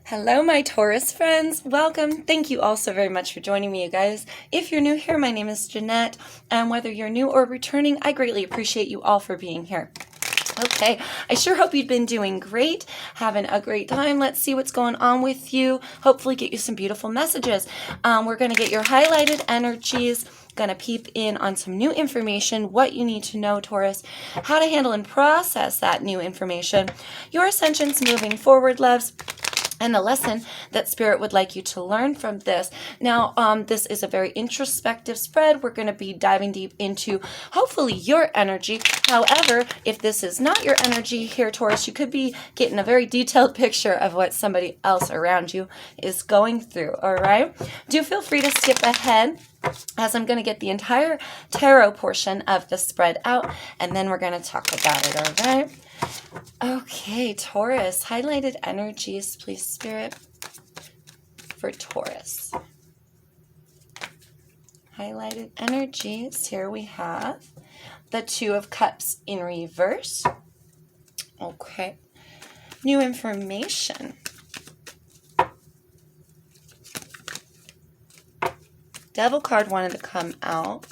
Hello, my Taurus friends. Welcome. Thank you all so very much for joining me, you guys. If you're new here, my name is Jeanette, and whether you're new or returning, I greatly appreciate you all for being here. Okay, I sure hope you've been doing great, having a great time. Let's see what's going on with you. Hopefully get you some beautiful messages. We're going to get your highlighted energies, going to peep in on some new information, what you need to know, Taurus, how to handle and process that new information, your ascensions moving forward, loves, and the lesson that Spirit would like you to learn from this. Now, this is a very introspective spread. We're going to be diving deep into, hopefully, your energy. However, if this is not your energy here, Taurus, you could be getting a very detailed picture of what somebody else around you is going through, all right? Do feel free to skip ahead, as I'm going to get the entire tarot portion of the spread out, and then we're going to talk about it, all right? Okay, Taurus, highlighted energies, please, Spirit, for Taurus. Highlighted energies, here we have the Two of Cups in reverse. Okay, new information. Devil card wanted to come out.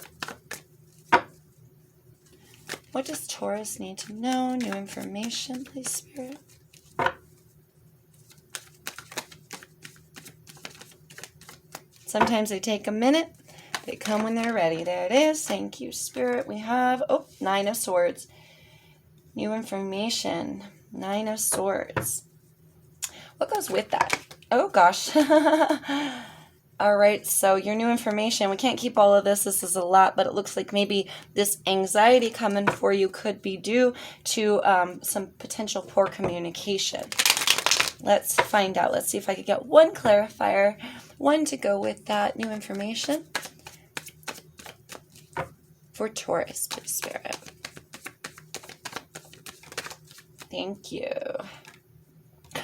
What does Taurus need to know? New information, please, Spirit. Sometimes they take a minute. They come when they're ready. There it is. Thank you, Spirit. We have, Nine of Swords. New information. Nine of Swords. What goes with that? Oh, gosh. All right, so your new information, we can't keep all of this. This is a lot, but it looks like maybe this anxiety coming for you could be due to some potential poor communication. Let's find out. Let's see if I could get one clarifier, one to go with that new information for Taurus, please, Spirit. Thank you.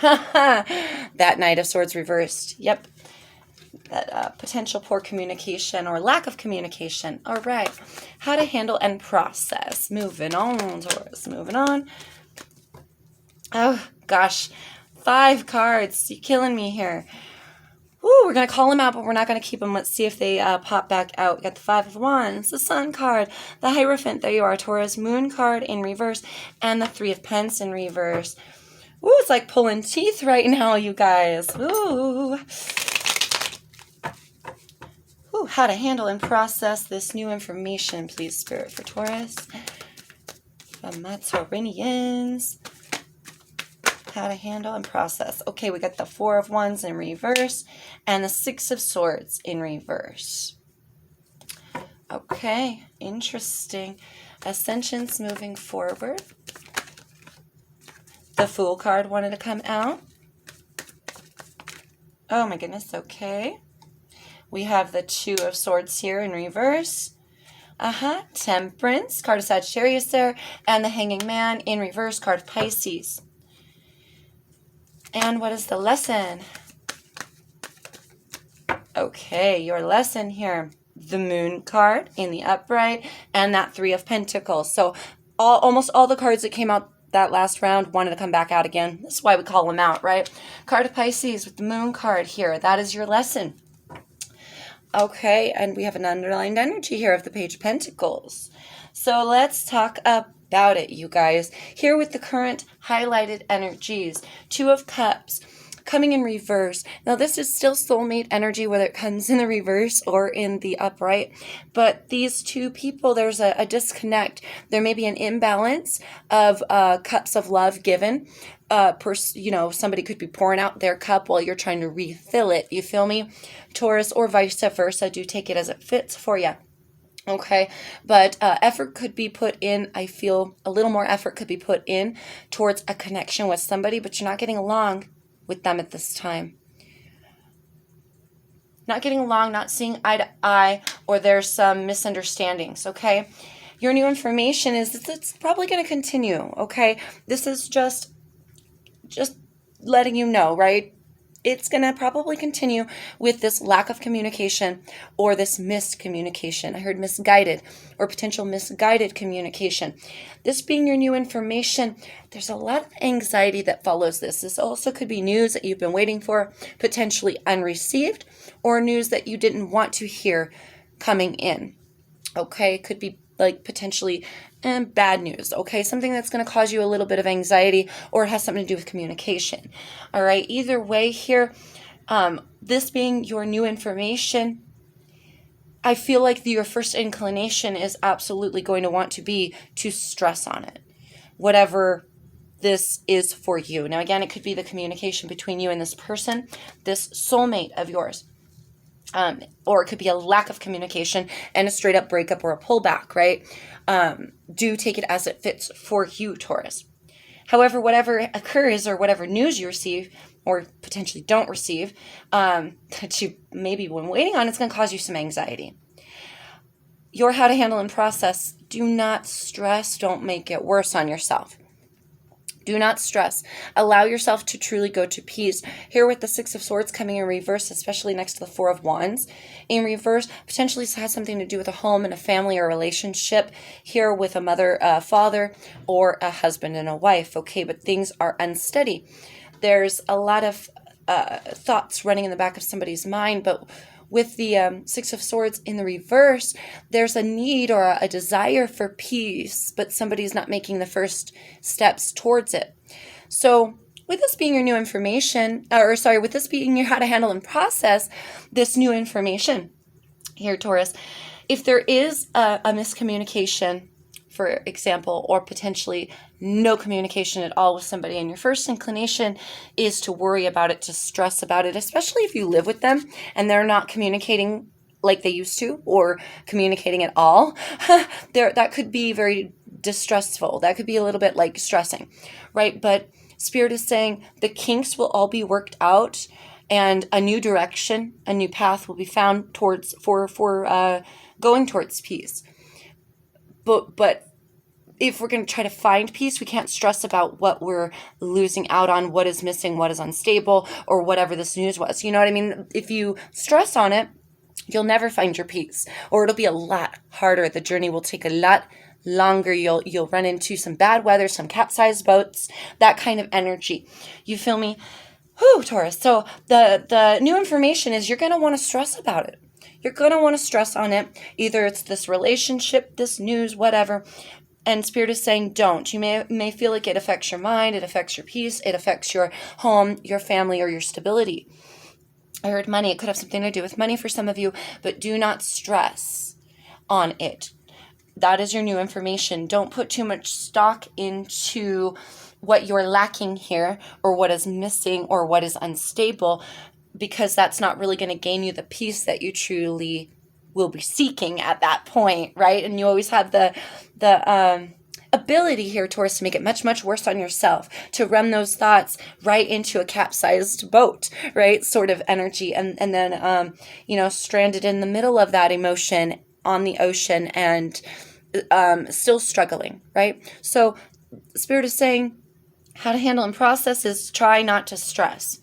That Knight of Swords reversed. Yep. That potential poor communication or lack of communication. All right. How to handle and process. Moving on, Taurus. Moving on. Oh, gosh. 5 cards. You're killing me here. Woo, we're going to call them out, but we're not going to keep them. Let's see if they pop back out. We got the 5 of Wands, the Sun card, the Hierophant. There you are, Taurus. Moon card in reverse, and the 3 of Pence in reverse. Ooh, it's like pulling teeth right now, you guys. Ooh. How to handle and process this new information, please, Spirit, for Taurus. From my Taurinians. How to handle and process. Okay, we got the 4 of Wands in reverse and the 6 of Swords in reverse. Okay, interesting. Ascensions moving forward. The Fool card wanted to come out. Oh my goodness, okay. We have the 2 of Swords here in reverse. Temperance, card of Sagittarius there. And the Hanging Man in reverse, card of Pisces. And what is the lesson? Okay, your lesson here. The Moon card in the upright and that 3 of Pentacles. So almost all the cards that came out that last round wanted to come back out again. That's why we call them out, right? Card of Pisces with the Moon card here. That is your lesson. Okay, and we have an underlined energy here of the Page of Pentacles. So let's talk about it, you guys. Here with the current highlighted energies, 2 of Cups coming in reverse. Now, this is still soulmate energy, whether it comes in the reverse or in the upright. But these two people, there's a disconnect. There may be an imbalance of cups of love given. Somebody could be pouring out their cup while you're trying to refill it. You feel me? Taurus, or vice versa. Do take it as it fits for you. Okay, but effort could be put in. I feel a little more effort could be put in towards a connection with somebody, but you're not getting along with them at this time. Not getting along, not seeing eye to eye, or there's some misunderstandings, okay? Your new information is that it's probably going to continue, okay? This is just letting you know, right? it's going to probably continue with this lack of communication or this missed communication. I heard misguided or potential misguided communication. This being your new information, there's a lot of anxiety that follows this. This also could be news that you've been waiting for, potentially unreceived, or news that you didn't want to hear coming in. Okay, could be like potentially bad news, okay? Something that's going to cause you a little bit of anxiety, or it has something to do with communication. All right, either way here, this being your new information, I feel like your first inclination is absolutely going to want to be to stress on it, whatever this is for you. Now, again, it could be the communication between you and this person, this soulmate of yours. Or it could be a lack of communication and a straight up breakup or a pullback, right? Do take it as it fits for you, Taurus. However, whatever occurs or whatever news you receive or potentially don't receive, that you maybe been waiting on, it's going to cause you some anxiety. Your how to handle and process, do not stress. Don't make it worse on yourself. Do not stress. Allow yourself to truly go to peace. Here with the Six of Swords coming in reverse, especially next to the Four of Wands. In reverse, potentially has something to do with a home and a family or a relationship. Here with a mother, father, or a husband and a wife. Okay, but things are unsteady. There's a lot of thoughts running in the back of somebody's mind, but with the Six of Swords in the reverse, there's a need or a desire for peace, but somebody's not making the first steps towards it. So with this being your new information, with this being your how to handle and process this new information here, Taurus, if there is a miscommunication, for example, or potentially no communication at all with somebody, and your first inclination is to worry about it, to stress about it, especially if you live with them and they're not communicating like they used to or communicating at all, that could be very distressful. That could be a little bit like stressing, right? But Spirit is saying the kinks will all be worked out and a new direction, a new path will be found towards for going towards peace. But if we're going to try to find peace, we can't stress about what we're losing out on, what is missing, what is unstable, or whatever this news was. You know what I mean? If you stress on it, you'll never find your peace, or it'll be a lot harder. The journey will take a lot longer. You'll run into some bad weather, some capsized boats, that kind of energy. You feel me? Whew, Taurus. So the new information is you're going to want to stress about it. You're going to want to stress on it. Either it's this relationship, this news, whatever. And Spirit is saying, don't. You may feel like it affects your mind, it affects your peace, it affects your home, your family, or your stability. I heard money. It could have something to do with money for some of you, but do not stress on it. That is your new information. Don't put too much stock into what you're lacking here or what is missing or what is unstable, because that's not really going to gain you the peace that you truly will be seeking at that point, right? And you always have the ability here, Taurus, to make it much, much worse on yourself, to run those thoughts right into a capsized boat, right? Sort of energy. And then, stranded in the middle of that emotion on the ocean and still struggling, right? So Spirit is saying how to handle and process is try not to stress.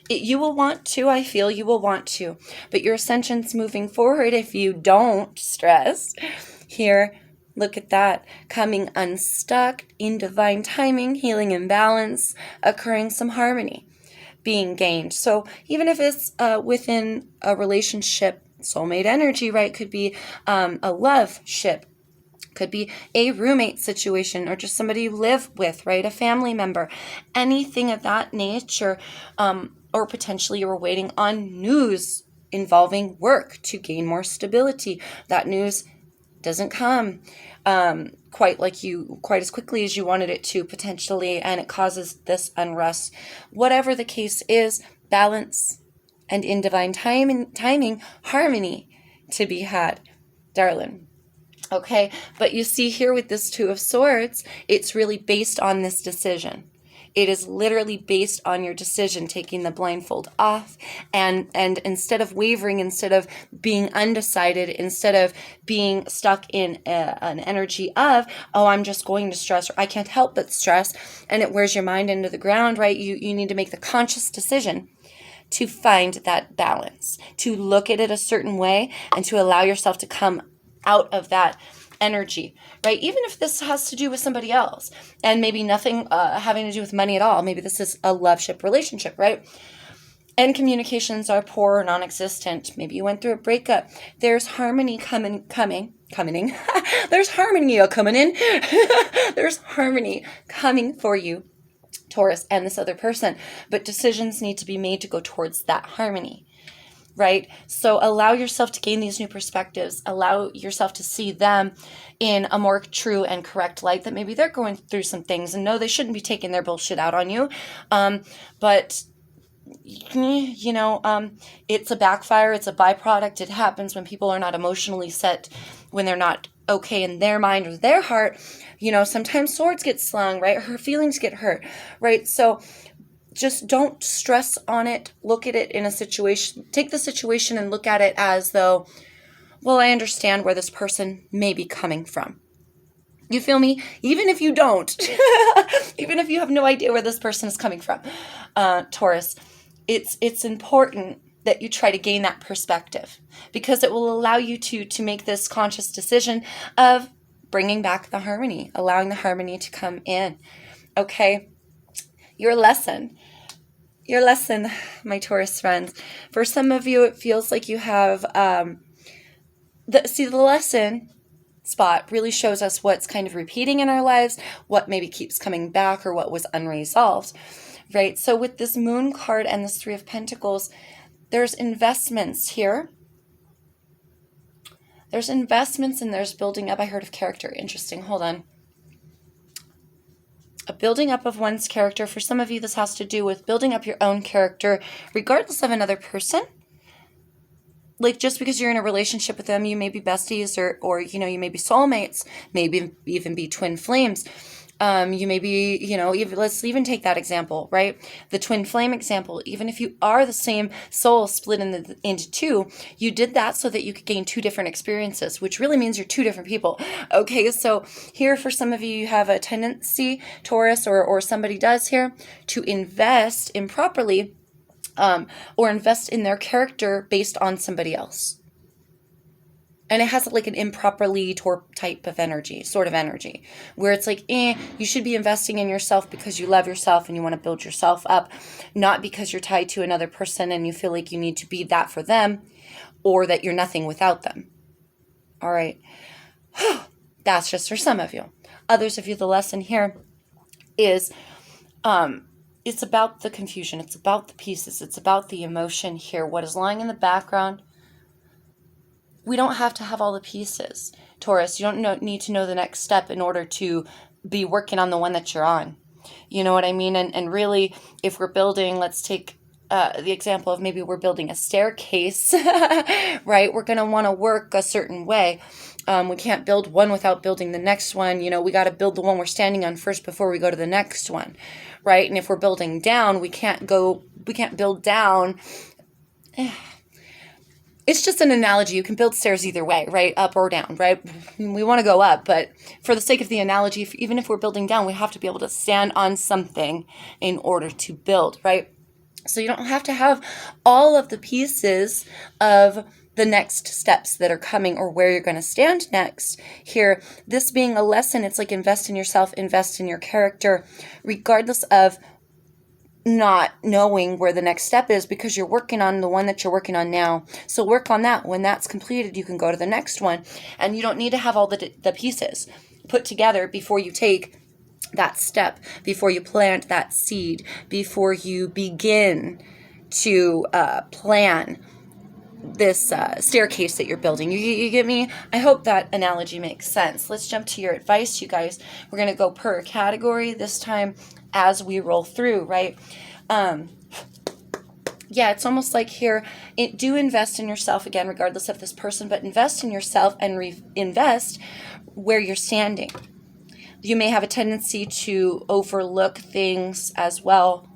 You will want to, I feel you will want to, but your ascension's moving forward if you don't stress. Here, look at that, coming unstuck in divine timing, healing imbalance, occurring some harmony being gained. So even if it's within a relationship, soulmate energy, right, could be a love ship, could be a roommate situation, or just somebody you live with, right, a family member, anything of that nature, or potentially you were waiting on news involving work to gain more stability. That news doesn't come quite as quickly as you wanted it to, potentially, and it causes this unrest. Whatever the case is, balance and in divine timing, harmony to be had, darling. Okay, but you see here with this Two of Swords, it's really based on this decision. It is literally based on your decision, taking the blindfold off, and instead of wavering, instead of being undecided, instead of being stuck in an energy of, oh, I'm just going to stress, or I can't help but stress, and it wears your mind into the ground, right? You need to make the conscious decision to find that balance, to look at it a certain way, and to allow yourself to come out of that energy, right? Even if this has to do with somebody else and maybe nothing having to do with money at all. Maybe this is a loveship relationship, right? And communications are poor or non-existent. Maybe you went through a breakup. There's harmony coming in. There's harmony coming in. There's harmony coming for you, Taurus, and this other person. But decisions need to be made to go towards that harmony, right? So allow yourself to gain these new perspectives. Allow yourself to see them in a more true and correct light, that maybe they're going through some things, and no, they shouldn't be taking their bullshit out on you. But you know, it's a backfire. It's a byproduct. It happens when people are not emotionally set, when they're not okay in their mind or their heart. You know, sometimes swords get slung, right? Her feelings get hurt, right? So just don't stress on it. Look at it in a situation. Take the situation and look at it as though, well, I understand where this person may be coming from. You feel me? Even if you don't, even if you have no idea where this person is coming from, Taurus, it's important that you try to gain that perspective, because it will allow you to make this conscious decision of bringing back the harmony, allowing the harmony to come in. Okay, your lesson, my Taurus friends. For some of you, it feels like you have the lesson spot really shows us what's kind of repeating in our lives, what maybe keeps coming back, or what was unresolved, right? So with this Moon card and this Three of Pentacles, there's investments here. There's investments and there's building up. I heard of character. Interesting. Hold on. A building up of one's character. For some of you, this has to do with building up your own character, regardless of another person. Like, just because you're in a relationship with them, you may be besties, or you know, you may be soulmates, maybe even be twin flames. You may be, you know, let's even take that example, right? The twin flame example. Even if you are the same soul split into two, you did that so that you could gain two different experiences, which really means you're two different people. Okay, so here for some of you, you have a tendency, Taurus, or somebody does here, to invest improperly, or invest in their character based on somebody else. And it has like an improperly type of energy, sort of energy, where it's like, you should be investing in yourself because you love yourself and you want to build yourself up, not because you're tied to another person and you feel like you need to be that for them, or that you're nothing without them. All right. That's just for some of you. Others of you, the lesson here is, it's about the confusion. It's about the pieces. It's about the emotion here. What is lying in the background? We don't have to have all the pieces, Taurus. You don't need to know the next step in order to be working on the one that you're on. You know what I mean? And really, if we're building, let's take the example of maybe we're building a staircase, right? We're going to want to work a certain way. We can't build one without building the next one. You know, we got to build the one we're standing on first before we go to the next one, right? And if we're building down, we can't build down. It's just an analogy. You can build stairs either way, right? Up or down, right? We want to go up, but for the sake of the analogy, even if we're building down, we have to be able to stand on something in order to build, right? So you don't have to have all of the pieces of the next steps that are coming or where you're going to stand next here. This being a lesson, it's like invest in yourself, invest in your character, regardless of not knowing where the next step is, because you're working on the one that you're working on now. So work on that. When that's completed, you can go to the next one. And you don't need to have all the pieces put together before you take that step, before you plant that seed, before you begin to plan this staircase that you're building. You get me? I hope that analogy makes sense. Let's jump to your advice, you guys. We're going to go per category this time as we roll through, right? Yeah, it's almost like here, do invest in yourself again, regardless of this person, but invest in yourself and invest where you're standing. You may have a tendency to overlook things as well,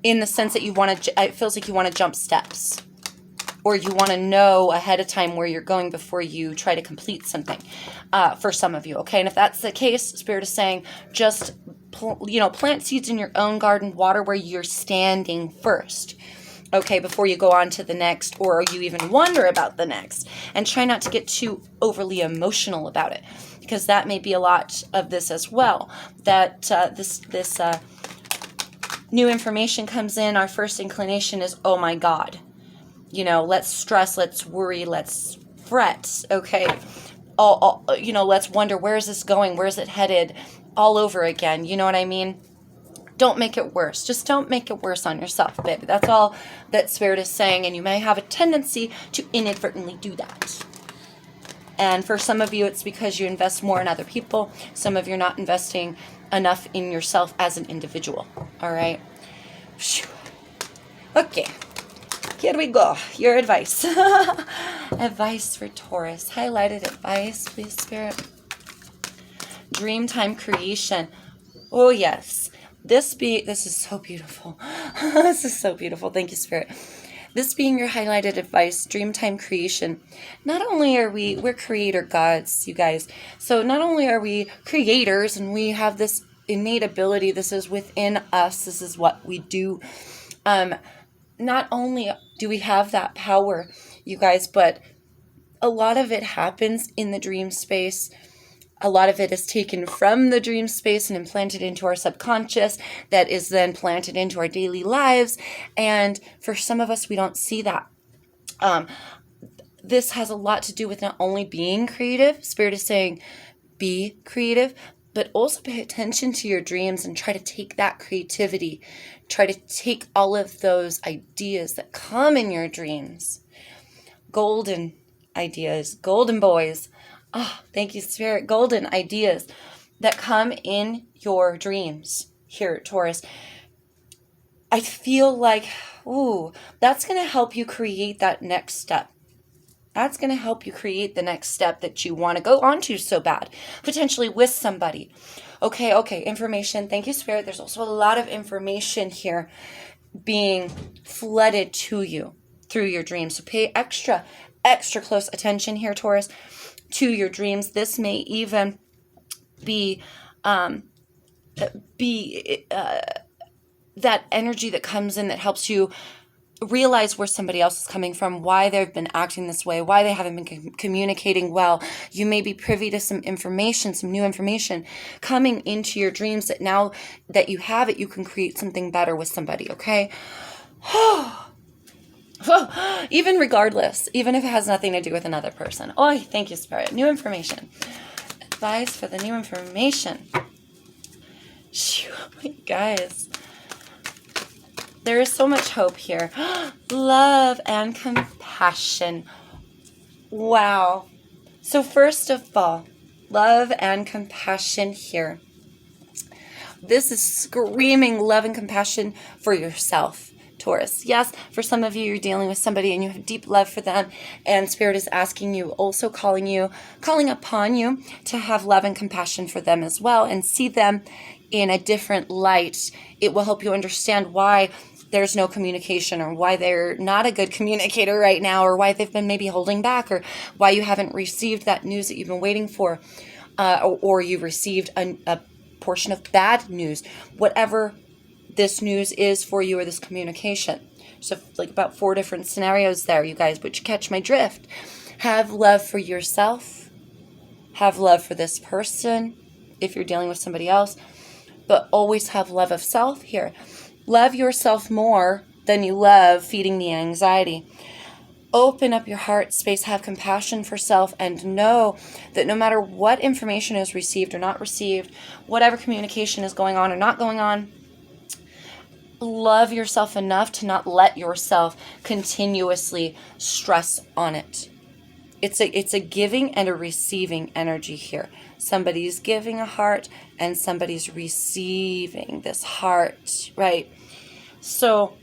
in the sense that it feels like you want to jump steps, or you want to know ahead of time where you're going before you try to complete something, for some of you, okay? And if that's the case, Spirit is saying, just plant seeds in your own garden, water where you're standing first. Okay, before you go on to the next, or you even wonder about the next. And try not to get too overly emotional about it, because that may be a lot of this as well. That this new information comes in, our first inclination is, oh my God. Let's stress, let's worry, let's fret, okay? Let's wonder, where is this going? Where is it headed? All over again, you know what I mean? Don't make it worse. Just don't make it worse on yourself, baby. That's all that Spirit is saying, and you may have a tendency to inadvertently do that. And for some of you, it's because you invest more in other people. Some of you are not investing enough in yourself as an individual. All right? Okay. Here we go. Your advice. Advice for Taurus. Highlighted advice, please, Spirit. Dreamtime creation. Oh, yes. This is so beautiful. This is so beautiful. Thank you, Spirit. This being your highlighted advice, dreamtime creation. Not only are we're creator gods, you guys. So not only are we creators and we have this innate ability, this is within us, this is what we do. Not only do we have that power, you guys, but a lot of it happens in the dream space. A lot of it is taken from the dream space and implanted into our subconscious, that is then planted into our daily lives. And for some of us, we don't see that. This has a lot to do with not only being creative. Spirit is saying, be creative, but also pay attention to your dreams and try to take that creativity. Try to take all of those ideas that come in your dreams. Golden ideas, golden boys. Oh, thank you, Spirit. Golden ideas that come in your dreams here, Taurus. I feel like, that's going to help you create that next step. That's going to help you create the next step that you want to go on to so bad, potentially with somebody. Okay, information. Thank you, Spirit. There's also a lot of information here being flooded to you through your dreams. So pay extra close attention here, Taurus, to your dreams. This may even be that energy that comes in that helps you realize where somebody else is coming from, why they've been acting this way, why they haven't been communicating well. You may be privy to some information, some new information coming into your dreams that now that you have it, you can create something better with somebody, okay? Even regardless, even if it has nothing to do with another person. Oh, thank you, Spirit. New information. Advice for the new information. Guys, there is so much hope here. Love and compassion. Wow. So first of all, love and compassion here. This is screaming love and compassion for yourself, Taurus. Yes, for some of you, you're dealing with somebody and you have deep love for them, and Spirit is asking you, also calling upon you to have love and compassion for them as well and see them in a different light. It will help you understand why there's no communication, or why they're not a good communicator right now, or why they've been maybe holding back, or why you haven't received that news that you've been waiting for, or you've received a portion of bad news, whatever this news is for you, or this communication. So like about 4 different scenarios there, you guys, but you catch my drift. Have love for yourself. Have love for this person if you're dealing with somebody else, but always have love of self here. Love yourself more than you love feeding the anxiety. Open up your heart space, have compassion for self, and know that no matter what information is received or not received, whatever communication is going on or not going on, love yourself enough to not let yourself continuously stress on it. It's a giving and a receiving energy here. Somebody's giving a heart and somebody's receiving this heart, right? So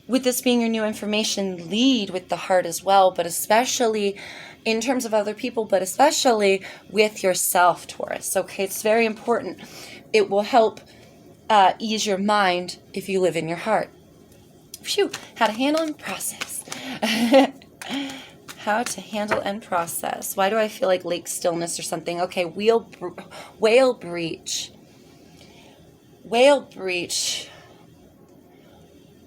with this being your new information, lead with the heart as well, but especially in terms of other people, but especially with yourself, Taurus. Okay, it's very important. It will help ease your mind if you live in your heart. Phew, how to handle and process. How to handle and process. Why do I feel like lake stillness or something? Okay, whale breach. Whale breach.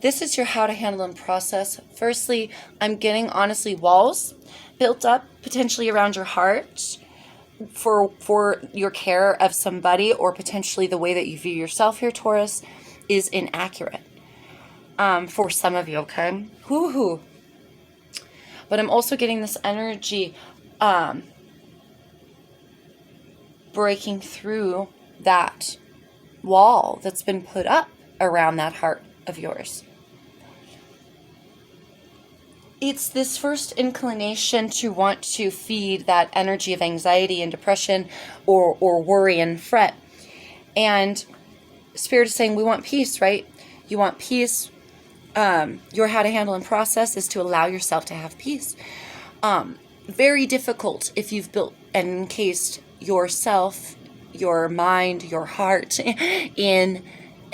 This is your how to handle and process. Firstly, I'm getting, honestly, walls built up potentially around your heart for your care of somebody, or potentially the way that you view yourself here, Taurus, is inaccurate. For some of you, okay? Hoo-hoo. But I'm also getting this energy breaking through that wall that's been put up around that heart of yours. It's this first inclination to want to feed that energy of anxiety and depression or worry and fret. And Spirit is saying we want peace, right? You want peace. Your how to handle and process is to allow yourself to have peace. Very difficult if you've built and encased yourself, your mind, your heart in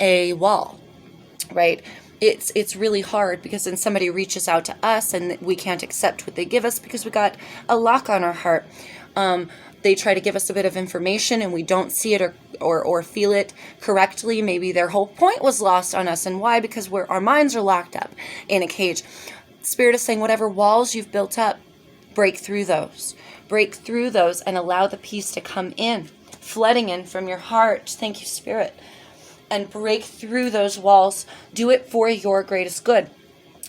a wall, right? It's really hard because then somebody reaches out to us and we can't accept what they give us because we got a lock on our heart. They try to give us a bit of information and we don't see it or feel it correctly. Maybe their whole point was lost on us. And why? Because our minds are locked up in a cage. Spirit is saying whatever walls you've built up, break through those. Break through those and allow the peace to come in, flooding in from your heart. Thank you, Spirit. And break through those walls. Do it for your greatest good.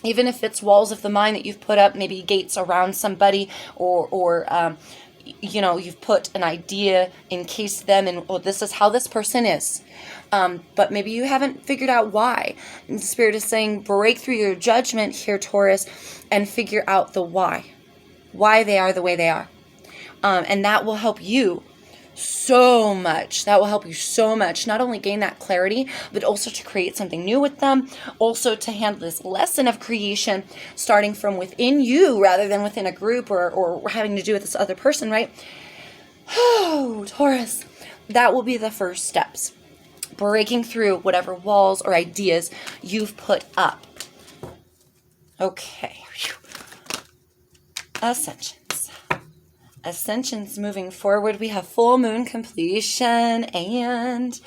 Even if it's walls of the mind that you've put up, maybe gates around somebody, or you've put an idea, encased them in, oh, this is how this person is. But maybe you haven't figured out why. And the Spirit is saying, break through your judgment here, Taurus, and figure out the why they are the way they are. And that will help you so much. That will help you so much. Not only gain that clarity, but also to create something new with them. Also to handle this lesson of creation starting from within you rather than within a group or having to do with this other person, right? Oh, Taurus. That will be the first steps. Breaking through whatever walls or ideas you've put up. Okay. Ascensions moving forward. We have full moon completion and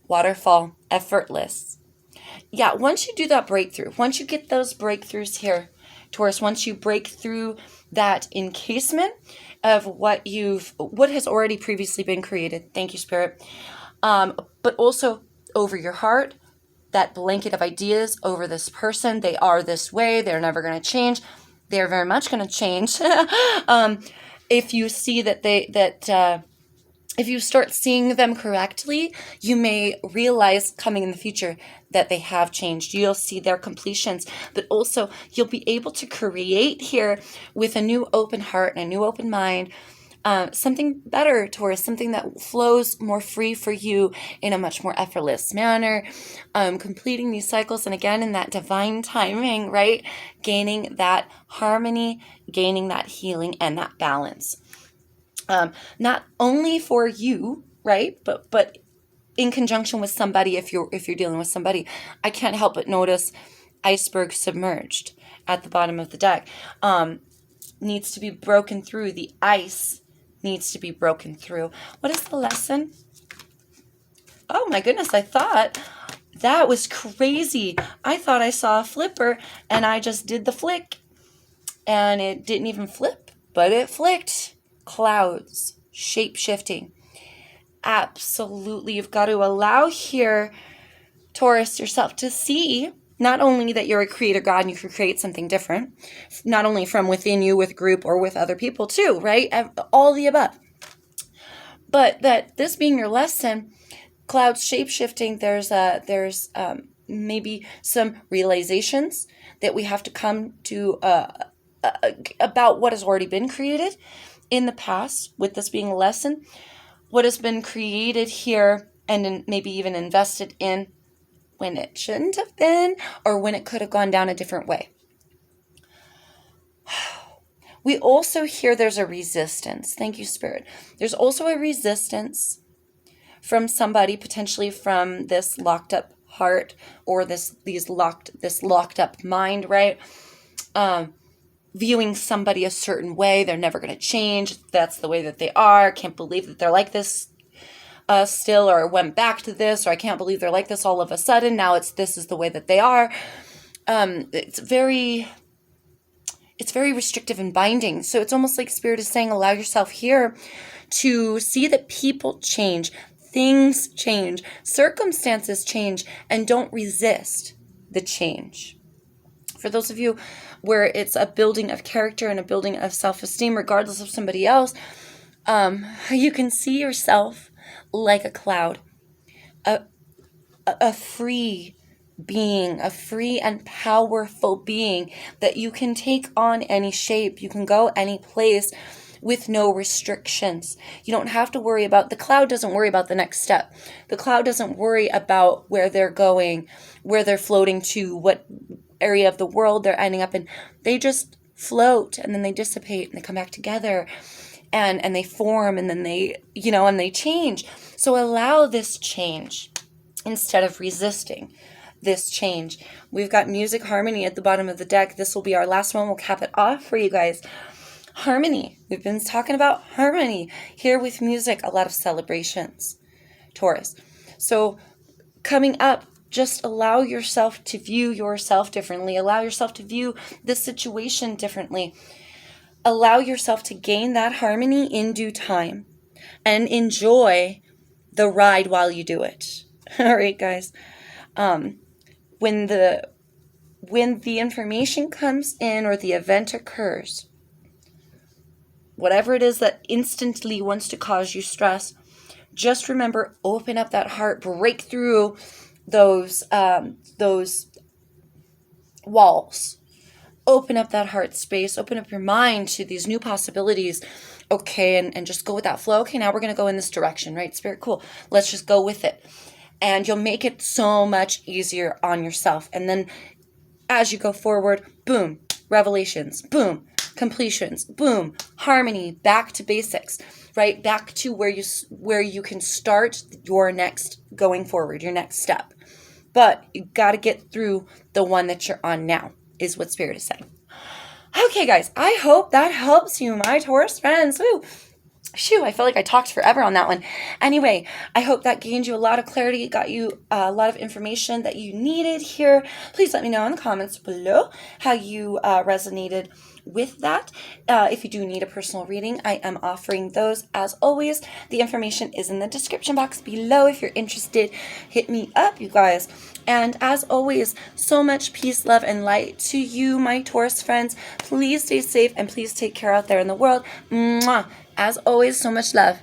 waterfall, effortless. Yeah, once you do that breakthrough, once you get those breakthroughs here, Taurus, once you break through that encasement of what has already previously been created. Thank you, Spirit. But also over your heart, that blanket of ideas over this person. They are this way. They're never going to change. They're very much going to change. If you see if you start seeing them correctly, you may realize coming in the future that they have changed. You'll see their completions, but also you'll be able to create here with a new open heart and a new open mind, something better, Taurus, something that flows more free for you in a much more effortless manner, completing these cycles. And again, in that divine timing, right? Gaining that harmony, gaining that healing and that balance. Not only for you, right? But in conjunction with somebody, if you're dealing with somebody. I can't help but notice iceberg submerged at the bottom of the deck. Needs to be broken through. The ice needs to be broken through. What is the lesson? Oh my goodness, I thought that was crazy. I thought I saw a flipper and I just did the flick and it didn't even flip, but it flicked. Clouds, shape-shifting. Absolutely. You've got to allow here, Taurus, yourself to see not only that you're a creator God and you can create something different, not only from within you with group or with other people too, right? All the above. But that this being your lesson, clouds shape-shifting, there's maybe some realizations that we have to come to about what has already been created in the past, with this being a lesson, what has been created here and maybe even invested in when it shouldn't have been, or when it could have gone down a different way. We also hear there's a resistance. Thank you, Spirit. There's also a resistance from somebody, potentially from this locked up heart or this locked up mind, right? Viewing somebody a certain way. They're never going to change. That's the way that they are. Can't believe that they're like this. still, or went back to this, or I can't believe they're like this all of a sudden. Now this is the way that they are. It's very restrictive and binding. So it's almost like Spirit is saying, allow yourself here to see that people change, things change, circumstances change, and don't resist the change. For those of you where it's a building of character and a building of self-esteem, regardless of somebody else, you can see yourself like a cloud, a free being, a free and powerful being that you can take on any shape. You can go any place with no restrictions. You don't have to worry about, the cloud doesn't worry about the next step. The cloud doesn't worry about where they're going, where they're floating to, what area of the world they're ending up in. They just float, and then they dissipate, and they come back together, and they form, and then they, and they change. So allow this change instead of resisting this change. We've got music harmony at the bottom of the deck. This will be our last one. We'll cap it off for you guys. Harmony. We've been talking about harmony here with music. A lot of celebrations, Taurus. So coming up, just allow yourself to view yourself differently. Allow yourself to view the situation differently. Allow yourself to gain that harmony in due time and enjoy the ride while you do it. All right, guys. When the information comes in or the event occurs, whatever it is that instantly wants to cause you stress, just remember, open up that heart, break through those walls. Open up that heart space, open up your mind to these new possibilities. Okay, and just go with that flow. Okay, now we're going to go in this direction, right? Spirit, cool. Let's just go with it. And you'll make it so much easier on yourself. And then as you go forward, boom, revelations, boom, completions, boom, harmony, back to basics, right? Back to where you can start your next going forward, your next step. But you got to get through the one that you're on now, is what Spirit is saying. Okay, guys, I hope that helps you, my Taurus friends. Woo! Phew, I feel like I talked forever on that one. Anyway, I hope that gained you a lot of clarity, got you a lot of information that you needed here. Please let me know in the comments below how you resonated with that. If you do need a personal reading, I am offering those as always. The information is in the description box below. If you're interested, hit me up, you guys. And as always, so much peace, love, and light to you, my Taurus friends. Please stay safe and please take care out there in the world. Mwah! As always, so much love.